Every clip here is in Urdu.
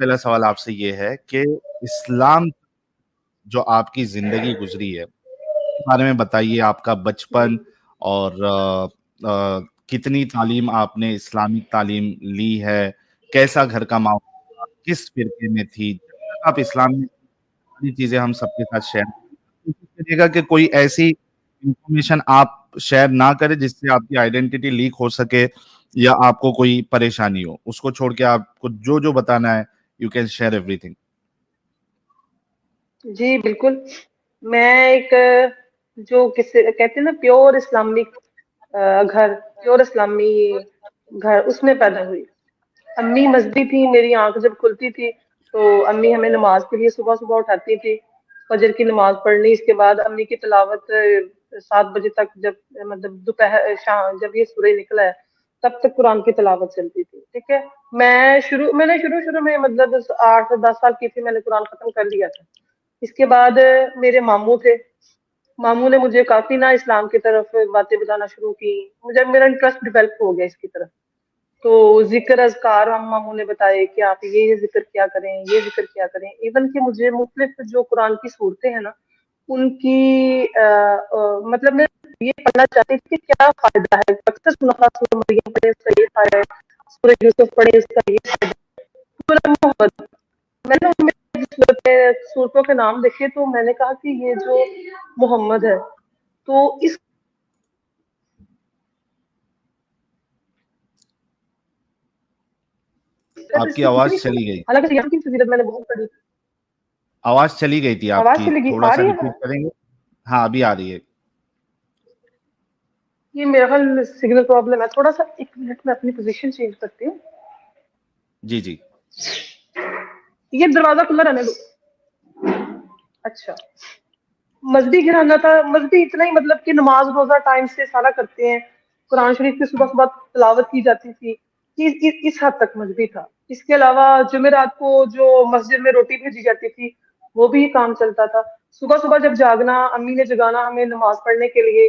پہلا سوال آپ سے یہ ہے کہ اسلام جو آپ کی زندگی گزری ہے اس بارے میں بتائیے، آپ کا بچپن اور کتنی تعلیم آپ نے اسلامک تعلیم لی ہے، کیسا گھر کا ماحول تھا، کس فرقے میں تھی، جب تک آپ اسلام میں ساری چیزیں ہم سب کے ساتھ شیئر کوشش کریے گا کہ کوئی ایسی انفارمیشن آپ شیئر نہ کرے جس سے آپ کی آئیڈینٹی لیک ہو سکے یا آپ کو کوئی پریشانی ہو. اس کو چھوڑ کے آپ کو جو جو بتانا ہے you can share everything. جی بالکل. میں ایک جو کہتے ہیں نا پیور اسلامک گھر، پیور اسلامی گھر، اس میں پیدا ہوئی. امی مذہبی تھی، میری آنکھ جب کھلتی تھی تو امی ہمیں نماز کے لیے صبح صبح اٹھاتی تھی، فجر کی نماز پڑھنی، اس کے بعد امی کی تلاوت 7 بجے تک، جب مطلب دوپہر شام جب یہ سورج نکلا ہے تب تک قرآن کی تلاوت چلتی تھی. ٹھیک ہے. میں نے شروع میں مطلب 8-10 سال کی تھی، میں نے قرآن ختم کر لیا تھا. اس کے بعد میرے ماموں تھے، ماموں نے مجھے کافی نا اسلام کی طرف باتیں بتانا شروع کی. مجھے میرا انٹرسٹ ڈیولپ ہو گیا اس کی طرف. تو ذکر اذکار ہم ماموں نے بتائے کہ آپ یہ ذکر کیا کریں، یہ ذکر کیا کریں. ایون کہ مجھے مختلف جو قرآن کی صورتیں ہیں نا ان کی مطلب میں یہ پڑھنا چاہتی تھی کہ کیا فائدہ ہے. اکثر سنا تھا سورہ مریم پڑھے اس کا یہ فائدہ ہے، سورہ یوسف پڑھے اس کا یہ فائدہ ہے، سورہ محمد. میں نے صورتوں کے نام دیکھے تو میں نے کہا کہ یہ جو محمد ہے تو اس آپ کی آواز چلی گئی، حالانکہ یہاں کی فضیلت میں نے بہت پڑھی. آواز چلی گئی تھی آپ آواز کی، چلی گئی، تھوڑا آ سا رہی ہے؟ ریپیٹ کریں گے؟ ہاں ابھی آ رہی ہے. یہ میرا خیال سگنل پرابلم ہے، تھوڑا سا 1 منٹ میں اپنی پوزیشن چینج کرتی ہوں. جی جی یہ دروازہ کھلا رہنے دو. اچھا. مذہبی گھرانہ تھا، مذہبی اتنا ہی مطلب کہ نماز روزہ ٹائم سے سارا کرتے ہیں، قرآن شریف کی صبح صبح تلاوت کی جاتی تھی. اس حد تک مذہبی تھا. اس کے علاوہ جمعرات کو جو مسجد میں روٹی بھیجی جاتی تھی وہ بھی کام چلتا تھا. صبح صبح جب جاگنا، امی نے جگانا ہمیں نماز پڑھنے کے لیے،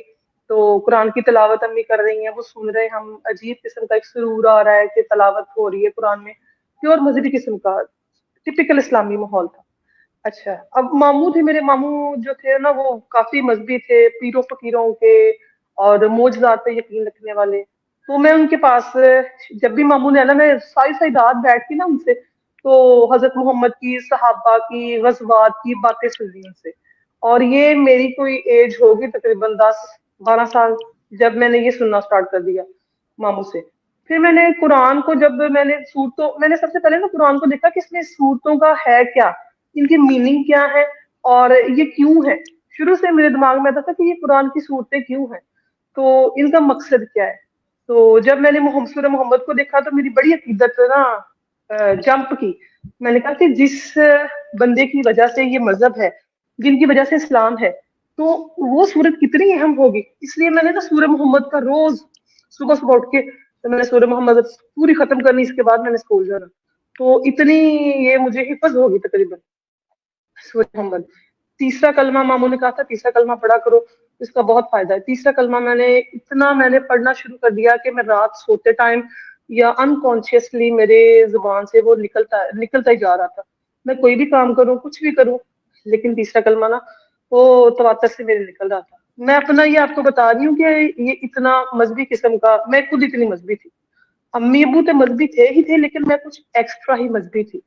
تو قرآن کی تلاوت امی کر رہی ہیں، وہ سن رہے، ہم عجیب قسم کا ایک سرور آ رہا ہے کہ تلاوت ہو رہی ہے قرآن میں. پیور مذہبی قسم کا ٹپیکل اسلامی ماحول تھا. اچھا. اب ماموں تھے، میرے ماموں جو تھے نا وہ کافی مذہبی تھے، پیروں فقیروں کے اور معجزات پہ یقین رکھنے والے. تو میں ان کے پاس جب بھی ماموں نے نا، میں ساری رات بیٹھتی نا ان سے تو حضرت محمد کی، صحابہ کی، غزوات کی باتیں سن لی ان سے. اور یہ میری کوئی ایج ہوگی تقریباً 10-12 سال جب میں نے یہ سننا سٹارٹ کر دیا ماموں سے. پھر میں نے قرآن کو جب میں نے سب سے پہلے نا قرآن کو دیکھا کہ اس میں صورتوں کا ہے کیا، ان کی میننگ کیا ہے اور یہ کیوں ہے. شروع سے میرے دماغ میں آتا تھا کہ یہ قرآن کی صورتیں کیوں ہیں، تو ان کا مقصد کیا ہے. تو جب میں نے سورہ محمد کو دیکھا تو میری بڑی عقیدت نا جمپ کی. میں نے کہا کہ جس بندے کی وجہ سے یہ مذہب ہے، جن کی وجہ سے اسلام ہے، تو وہ سورت کتنی اہم ہوگی. اس لیے میں نے نا سورہ محمد کا روز صبح صبح اٹھ کے تو میں نے سورہ محمد پوری ختم کرنی. اس کے بعد میں نے اسکول جانا. تو اتنی یہ مجھے حفظ ہوگی تقریباً سورہ محمد. تیسرا کلمہ ماموں نے کہا تھا تیسرا کلمہ پڑھا کرو، اس کا بہت فائدہ ہے. تیسرا کلمہ میں نے پڑھنا شروع کر دیا کہ میں رات سوتے ٹائم یا انکانشیسلی میرے زبان سے وہ نکلتا ہی جا رہا تھا. میں کوئی بھی کام کروں، کچھ بھی کروں، لیکن تیسرا کلمہ نا وہ تواتر سے میرے نکل رہا تھا. میں اپنا یہ آپ کو بتا رہی ہوں کہ یہ اتنا مذہبی قسم کا، میں خود اتنی مذہبی تھی. امی ابو تو مذہبی تھے ہی تھے لیکن میں کچھ ایکسٹرا ہی مذہبی تھی.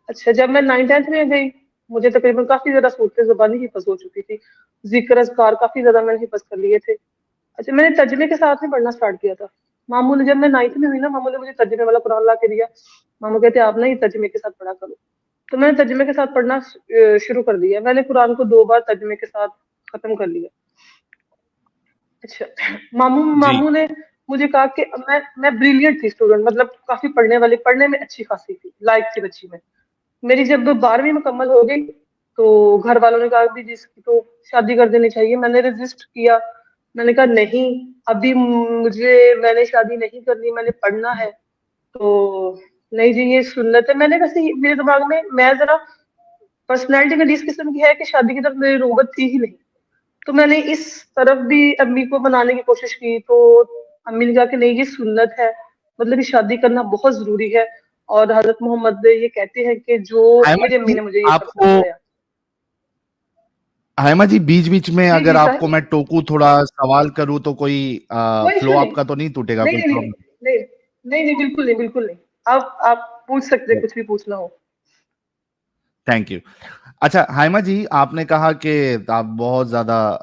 اچھا. جب میں 9th-10th میں گئی مجھے تقریباً کافی زیادہ صورتیں زبانی حفظ ہو چکی تھی، ذکر اذکار کافی زیادہ میں نے حفظ کر لیے تھے. اچھا. میں نے ترجمے کے ساتھ میں پڑھنا سٹارٹ کیا تھا. ماموں نے جب میں 9th میں ہوئی نا، ماموں نے مجھے ترجمے والا قرآن لا کے دیا. ماموں کہتے آپ نا یہ ترجمے کے ساتھ پڑھا کرو. تو میں نے ترجمے کے ساتھ پڑھنا شروع کر دیا. میں نے قرآن کو 2 بار ترجمے کے ساتھ ختم کر لیا. اچھا. جی ماموں نے مجھے کہا کہ میں بریلینٹ تھی اسٹوڈنٹ، مطلب کافی پڑھنے میں اچھی خاصی تھی، لائق تھی بچی میں. میری جب 12ویں مکمل ہو گئی تو گھر والوں نے کہا کہ جس کی تو شادی کر دینی چاہیے. میں نے رجسٹ کیا. میں نے کہا نہیں، ابھی میں نے شادی نہیں کرنی، میں نے پڑھنا ہے. تو نہیں جی یہ سنت ہے. میں نے کیسے میرے دماغ میں ذرا پرسنالٹی میں اس قسم کی ہے کہ شادی کی طرف میری رغبت تھی ہی نہیں. تو میں نے اس طرف بھی امی کو منانے کی کوشش کی تو امی نے کہا کہ نہیں یہ سنت ہے، مطلب یہ شادی کرنا بہت ضروری ہے. اور حضرت محمد یہ کہتے ہیں کہ جو میری امی نے مجھے یہ سب سمجھایا. حائمہ جی بیچ بیچ میں جی اگر جی آپ کو میں ٹوکوں تھوڑا سوال کروں تو کوئی کوئی فلو ایشو آپ نہیں. کا تو نہیں ٹوٹے گا؟ نہیں کوئی نہیں پرابلم؟ نہیں نہیں نہیں بالکل نہیں بالکل نہیں. آپ پوچھ سکتے, کچھ بھی پوچھنا ہو. Thank you. اچھا حائمہ جی, آپ نے کہا کہ آپ بہت زیادہ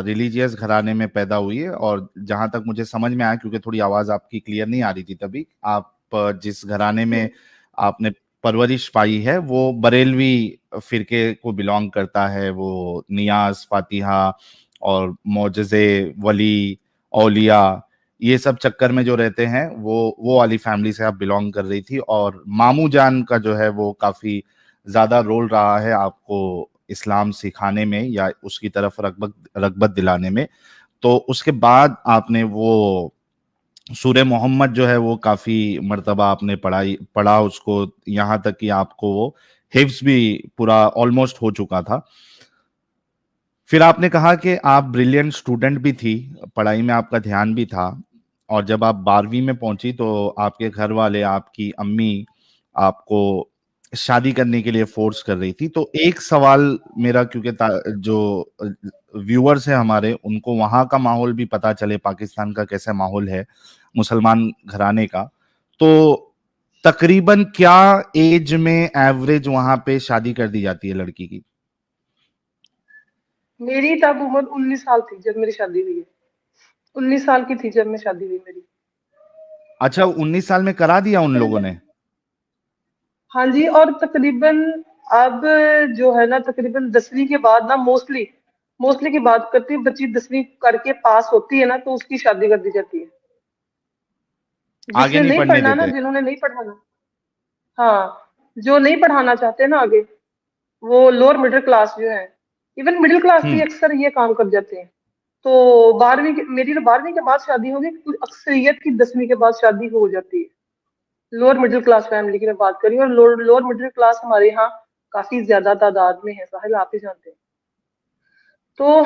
ریلیجیس گھرانے میں پیدا ہوئی ہے, اور جہاں تک مجھے سمجھ میں آیا, کیونکہ تھوڑی آواز آپ کی کلیئر نہیں آ رہی تھی تبھی, آپ جس گھرانے میں آپ نے پرورش پائی ہے وہ بریلوی فرقے کو بلونگ کرتا ہے. وہ نیاز, فاتحہ اور معجزے, ولی, اولیاء, یہ سب چکر میں جو رہتے ہیں وہ والی فیملی سے آپ بلونگ کر رہی تھی, اور ماموں جان کا جو ہے وہ کافی زیادہ رول رہا ہے آپ کو اسلام سکھانے میں یا اس کی طرف رغبت دلانے میں. تو اس کے بعد آپ نے وہ سورہ محمد جو ہے وہ کافی مرتبہ آپ نے پڑھا اس کو, یہاں تک کہ آپ کو وہ حفظ بھی پورا آلموسٹ ہو چکا تھا. پھر آپ نے کہا کہ آپ بریلینٹ اسٹوڈنٹ بھی تھی, پڑھائی میں آپ کا دھیان بھی تھا, اور جب آپ 12ویں میں پہنچی تو آپ کے گھر والے, آپ کی امی آپ کو شادی کرنے کے لیے فورس کر رہی تھی. تو ایک سوال میرا, کیونکہ جو ویورز ہیں ہمارے, ان کو وہاں کا ماحول بھی پتا چلے, پاکستان کا کیسا ماحول ہے مسلمان گھرانے کا, تو تقریباً کیا ایج میں ایوریج وہاں پہ شادی کر دی جاتی ہے لڑکی کی؟ میری تب عمر 19 سال تھی جب میری شادی ہوئی ہے. 19 سال کی تھی جب میں شادی ہوئی میری. اچھا 19 سال میں کرا دیا ان لوگوں نے؟ ہاں جی, اور تقریباً اب جو ہے نا تقریباً 10ویں کے بعد نا موسٹلی کی بات کرتی, بچی 10ویں کر کے پاس ہوتی ہے نا تو اس کی شادی کر دی جاتی ہے. جس آگے نے نہیں نہیں پڑھنے پڑھنا نا, دیتے؟ جنہوں نے نہیں پڑھانا, ہاں جو نہیں پڑھانا چاہتے نا آگے, وہ لوور مڈل کلاس جو ہے, ایون مڈل کلاس بھی اکثر یہ کام کر جاتے ہیں. تو 12ویں, میری تو 12ویں کے بعد شادی ہوگی, اکثریت کی 10ویں کے بعد شادی ہو جاتی ہے. لوور مڈل کلاس فیملی کی میں بات کر رہی ہوں, اور لوور مڈل کلاس ہمارے یہاں کافی زیادہ تعداد میں ہے. ساحل آپ ہی جانتے ہیں. تو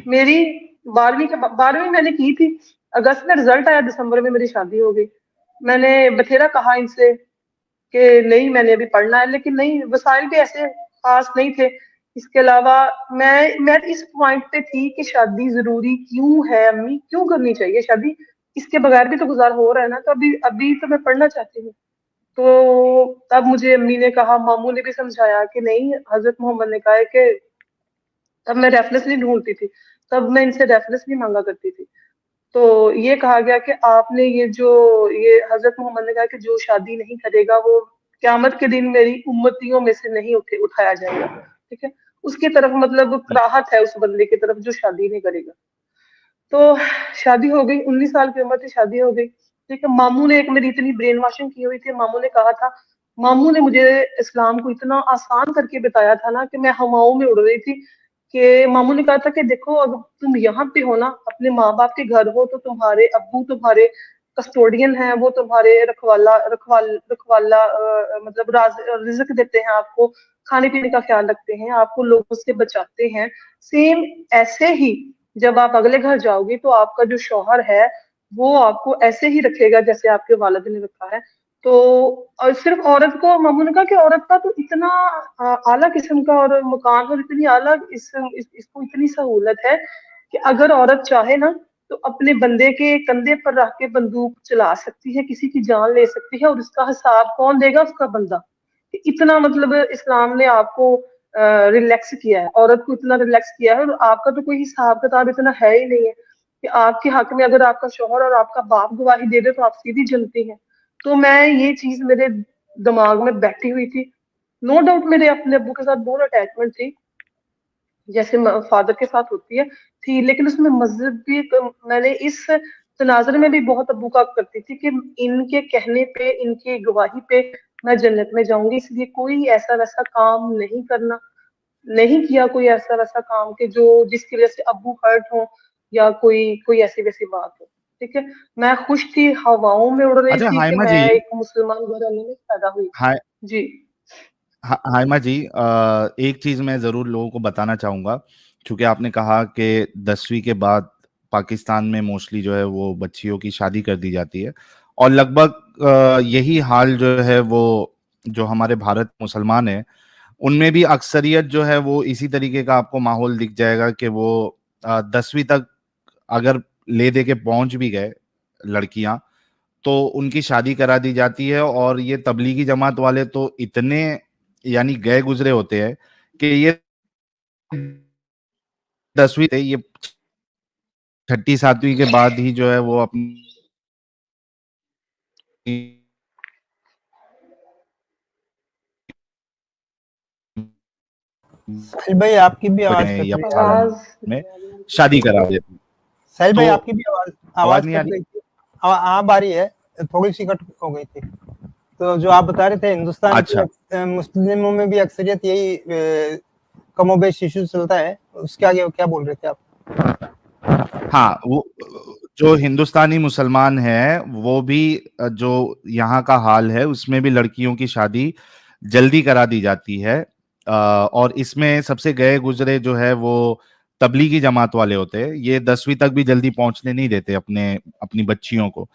میری 12ویں میں نے کی تھی, اگست میں رزلٹ آیا, دسمبر میں میری شادی ہو گئی. میں نے بتھیرا کہا ان سے کہ نہیں میں نے ابھی پڑھنا ہے, لیکن نہیں, وسائل بھی ایسے خاص نہیں تھے. اس کے علاوہ میں اس پوائنٹ پہ تھی کہ شادی ضروری کیوں ہے امی, کیوں کرنی چاہیے شادی, اس کے بغیر بھی تو گزار ہو رہا ہے نا, تو ابھی تو میں پڑھنا چاہتی ہوں. تو تب مجھے امی نے کہا, ماموں نے بھی سمجھایا کہ نہیں, حضرت محمد نے کہا ہے کہ, تب میں ریفرنس نہیں ڈھونڈتی تھی, تب میں ان سے ریفرنس نہیں مانگا کرتی تھی. تو یہ کہا گیا کہ آپ نے یہ حضرت محمد نے کہا کہ جو شادی نہیں کرے گا وہ قیامت کے دن میری امتیوں میں سے نہیں اٹھایا جائے گا. ٹھیک ہے, اس کی طرف مطلب کراہت ہے اس بندے کی طرف جو شادی نہیں کرے گا. تو شادی ہو گئی, 19 سال کی عمر سے شادی ہو گئی. ٹھیک ہے, ماموں نے ایک میری اتنی برین واشنگ کی ہوئی تھی. ماموں نے کہا تھا, ماموں نے مجھے اسلام کو اتنا آسان کر کے بتایا تھا نا کہ میں ہواؤں میں اڑ رہی تھی. کہ ماموں نے کہا تھا کہ دیکھو, اگر تم یہاں پہ ہو نا, اپنے ماں باپ کے گھر ہو, تو تمہارے ابو تمہارے کسٹوڈین ہیں, وہ تمہارے رکھوالا مطلب رزق دیتے ہیں آپ کو, کھانے پینے کا خیال رکھتے ہیں, آپ کو لوگوں سے بچاتے ہیں. سیم ایسے ہی جب آپ اگلے گھر جاؤ گے تو آپ کا جو شوہر ہے وہ آپ کو ایسے ہی رکھے گا جیسے آپ کے والد نے رکھا ہے. تو اور صرف عورت کو, ماموں نے کہا کہ عورت کا تو اتنا اعلیٰ قسم کا اور مکان, اور اتنی اعلیٰ اس کو اتنی سہولت ہے کہ اگر عورت چاہے نا تو اپنے بندے کے کندھے پر رکھ کے بندوق چلا سکتی ہے, کسی کی جان لے سکتی ہے, اور اس کا حساب کون دے گا, اس کا بندہ. اتنا مطلب اسلام نے آپ کو ریلیکس کیا ہے, عورت کو اتنا ریلیکس کیا ہے, اور آپ کا تو کوئی حساب کتاب اتنا ہے ہی نہیں ہے کہ آپ کے حق میں اگر آپ کا شوہر اور آپ کا باپ گواہی دے دے تو آپ سیدھی جلتی ہیں. تو میں یہ چیز میرے دماغ میں بیٹھی ہوئی تھی. نو ڈاؤٹ میرے اپنے ابو کے ساتھ بہت اٹیچمنٹ تھی, جیسے فادر کے ساتھ ہوتی ہے تھی, لیکن اس میں مذہب بھی, میں نے اس تناظر میں بھی بہت ابو کا کرتی تھی کہ ان کے کہنے پہ, ان کی گواہی پہ میں جنت میں جاؤں گی. اس لیے کوئی ایسا ویسا کام نہیں کیا کوئی ایسا ویسا کام کہ جس کی وجہ سے ابو ہرٹ ہو, یا کوئی ایسی ویسی بات ہو. ٹھیک ہے, میں خوش تھی, ہواؤں میں اڑ رہی اچھا تھی کہ حائمہ میں جی, ایک مسلمان گھرانے میں پیدا ہوئی. جی حائمہ جی, ایک چیز میں ضرور لوگوں کو بتانا چاہوں گا, کیونکہ آپ نے کہا کہ 10ویں کے بعد پاکستان میں موسٹلی جو ہے وہ بچیوں کی شادی کر دی جاتی ہے, اور لگ بھگ یہی حال جو ہے وہ جو ہمارے بھارت مسلمان ہیں ان میں بھی اکثریت جو ہے وہ اسی طریقے کا آپ کو ماحول دکھ جائے گا کہ وہ 10ویں تک اگر لے دے کے پہنچ بھی گئے لڑکیاں تو ان کی شادی کرا دی جاتی ہے. اور یہ تبلیغی جماعت والے تو اتنے یعنی گئے گزرے ہوتے ہیں کہ یہ 10ویں یہ 6ٹھی 7ویں کے بعد ہی جو ہے وہ اپنی ساحل بھائی آپ کی بھی آواز کٹ رہی ہے. آواز میں شادی کرا دیتی. ساحل بھائی تو آپ کی بھی آواز نہیں آ کٹ رہی. رہی تھی. آپ آ رہی ہے, تھوڑی سی کٹ ہو گئی تھی. تو جو آپ بتا رہے تھے ہندوستان کے مسلموں میں بھی اکثریت یہی کم و بیش ایشو چلتا ہے, اس کے آگے کیا بول رہے تھے آپ؟ ہاں, وہ جو ہندوستانی مسلمان ہیں وہ بھی جو یہاں کا حال ہے اس میں بھی لڑکیوں کی شادی جلدی کرا دی جاتی ہے. اور اس میں سب سے گئے گزرے جو ہے وہ تبلیغی جماعت والے ہوتے ہیں. یہ 10ویں تک بھی جلدی پہنچنے نہیں دیتے اپنی بچیوں کو.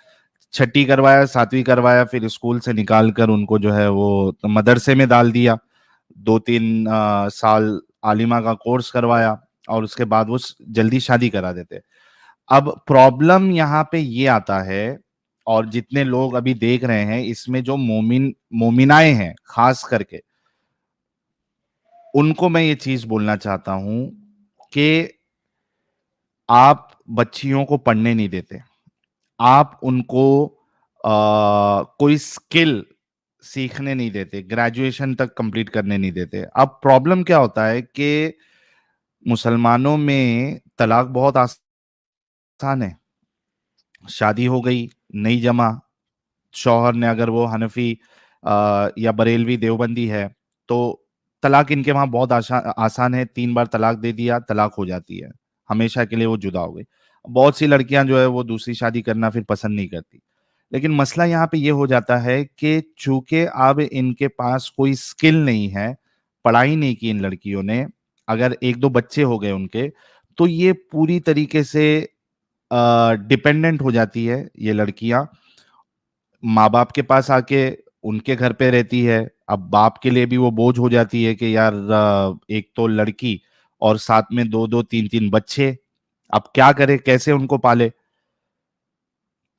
6ٹھی کروایا, 7ویں کروایا, پھر اسکول سے نکال کر ان کو جو ہے وہ مدرسے میں ڈال دیا, 2-3 سال عالمہ کا کورس کروایا اور اس کے بعد وہ جلدی شادی کرا دیتے. اب پرابلم یہاں پہ یہ آتا ہے, اور جتنے لوگ ابھی دیکھ رہے ہیں اس میں جو مومنائیں ہیں خاص کر کے, ان کو میں یہ چیز بولنا چاہتا ہوں کہ آپ بچیوں کو پڑھنے نہیں دیتے, آپ ان کو کوئی سکل سیکھنے نہیں دیتے, گریجویشن تک کمپلیٹ کرنے نہیں دیتے. اب پرابلم کیا ہوتا ہے کہ مسلمانوں میں طلاق بہت آسان ہے. شادی ہو گئی, نہیں جمع, شوہر نے اگر وہ حنفی یا بریلوی دیوبندی ہے تو طلاق ان کے وہاں بہت آسان ہے. 3 بار طلاق دے دیا, طلاق ہو جاتی ہے, ہمیشہ کے لیے وہ جدا ہو گئی. بہت سی لڑکیاں جو ہے وہ دوسری شادی کرنا پھر پسند نہیں کرتی. لیکن مسئلہ یہاں پہ یہ ہو جاتا ہے کہ چونکہ اب ان کے پاس کوئی سکل نہیں ہے, پڑھائی نہیں کی ان لڑکیوں نے, اگر 1-2 بچے ہو گئے ان کے تو یہ پوری طریقے سے ڈیپینڈنٹ ہو جاتی ہے. یہ لڑکیاں ماں باپ کے پاس آ کے ان کے گھر پہ رہتی ہے. اب باپ کے لیے بھی وہ بوجھ ہو جاتی ہے کہ یار ایک تو لڑکی اور ساتھ میں 2-2 3-3 بچے, اب کیا کرے, کیسے ان کو پالے.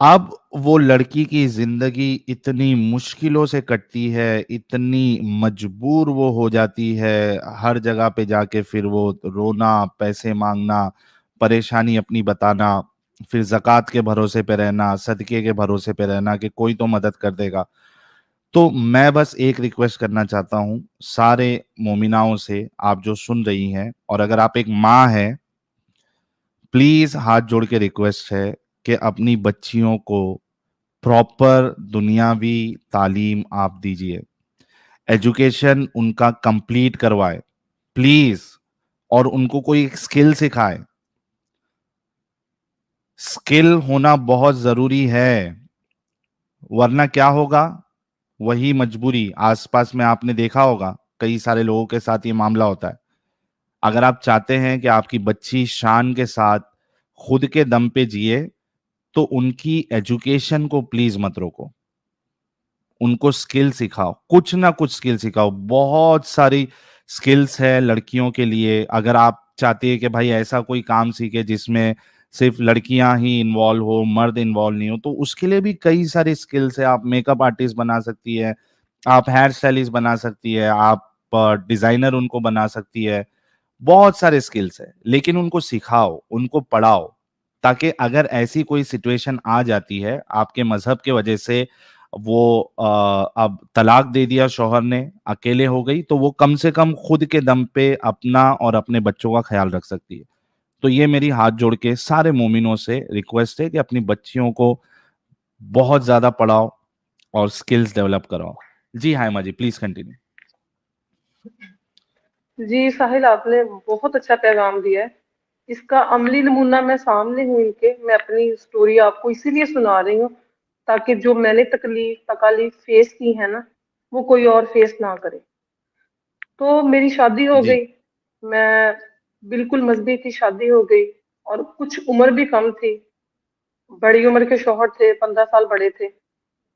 اب وہ لڑکی کی زندگی اتنی مشکلوں سے کٹتی ہے, اتنی مجبور وہ ہو جاتی ہے, ہر جگہ پہ جا کے پھر وہ رونا, پیسے مانگنا, پریشانی اپنی بتانا, پھر زکوٰۃ کے بھروسے پہ رہنا, صدقے کے بھروسے پہ رہنا کہ کوئی تو مدد کر دے گا. تو میں بس ایک ریکویسٹ کرنا چاہتا ہوں سارے مومناؤں سے, آپ جو سن رہی ہیں, اور اگر آپ ایک ماں ہیں پلیز ہاتھ جوڑ کے ریکویسٹ ہے کہ اپنی بچیوں کو پراپر دنیاوی تعلیم آپ دیجئے, ایجوکیشن ان کا کمپلیٹ کروائے پلیز, اور ان کو کوئی اسکل سکھائے. اسکل ہونا بہت ضروری ہے, ورنہ کیا ہوگا, وہی مجبوری. آس پاس میں آپ نے دیکھا ہوگا کئی سارے لوگوں کے ساتھ یہ معاملہ ہوتا ہے. اگر آپ چاہتے ہیں کہ آپ کی بچی شان کے ساتھ خود کے دم پہ جیے تو ان کی ایجوکیشن کو پلیز مت روکو, ان کو سکل سکھاؤ, کچھ نہ کچھ سکل سکھاؤ. بہت ساری سکلز ہے لڑکیوں کے لیے. اگر آپ چاہتے ہیں کہ بھائی ایسا کوئی کام سیکھے جس میں صرف لڑکیاں ہی انوالو ہو, مرد انوالو نہیں ہو, تو اس کے لیے بھی کئی ساری سکلز ہے. آپ میک اپ آرٹسٹ بنا سکتی ہے, آپ ہیئر اسٹائلسٹ بنا سکتی ہے, آپ ڈیزائنر ان کو بنا سکتی ہے. بہت سارے سکلز ہیں, لیکن ان کو سکھاؤ, ان کو پڑھاؤ, تاکہ اگر ایسی کوئی سچویشن آ جاتی ہے آپ کے مذہب کے وجہ سے, وہ اب طلاق دے دیا شوہر نے, اکیلے ہو گئی, تو وہ کم سے کم خود کے دم پہ اپنا اور اپنے بچوں کا خیال رکھ سکتی ہے. تو یہ میری ہاتھ جوڑ کے سارے مومنوں سے ریکویسٹ ہے کہ اپنی بچیوں کو بہت زیادہ پڑھاؤ اور سکلز ڈیولپ کراؤ. جی ہائمہ جی پلیز کنٹینیو. جی ساحل, آپ نے بہت اچھا پیغام دیا ہے. اس کا عملی نمونہ میں سامنے ہوں ان کے, میں اپنی سٹوری آپ کو اسی لیے سنا رہی ہوں تاکہ جو میں نے تکالیف فیس کی ہے نا وہ کوئی اور فیس نہ کرے. تو میری شادی ہو جی گئی, میں بالکل مذہبی تھی, شادی ہو گئی, اور کچھ عمر بھی کم تھی. بڑی عمر کے شوہر تھے, 15 سال بڑے تھے.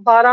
12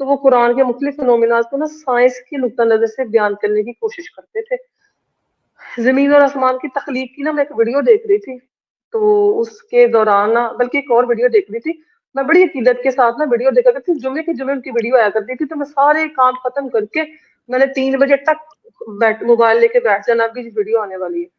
تو وہ قرآن کے مختلف فنومیناز کو نا سائنس کی نقطہ نظر سے بیان کرنے کی کوشش کرتے تھے. زمین اور آسمان کی تخلیق کی نا میں ایک ویڈیو دیکھ رہی تھی, تو اس کے دوران نا بلکہ ایک اور ویڈیو دیکھ رہی تھی, میں بڑی عقیدت کے ساتھ نا ویڈیو دیکھا کرتی تھی, جمعے کے جمعے ان کی ویڈیو آیا کرتی تھی, تو میں سارے کام ختم کر کے میں نے 3 بجے تک موبائل لے کے بیٹھ جانا, ابھی ویڈیو آنے والی ہے.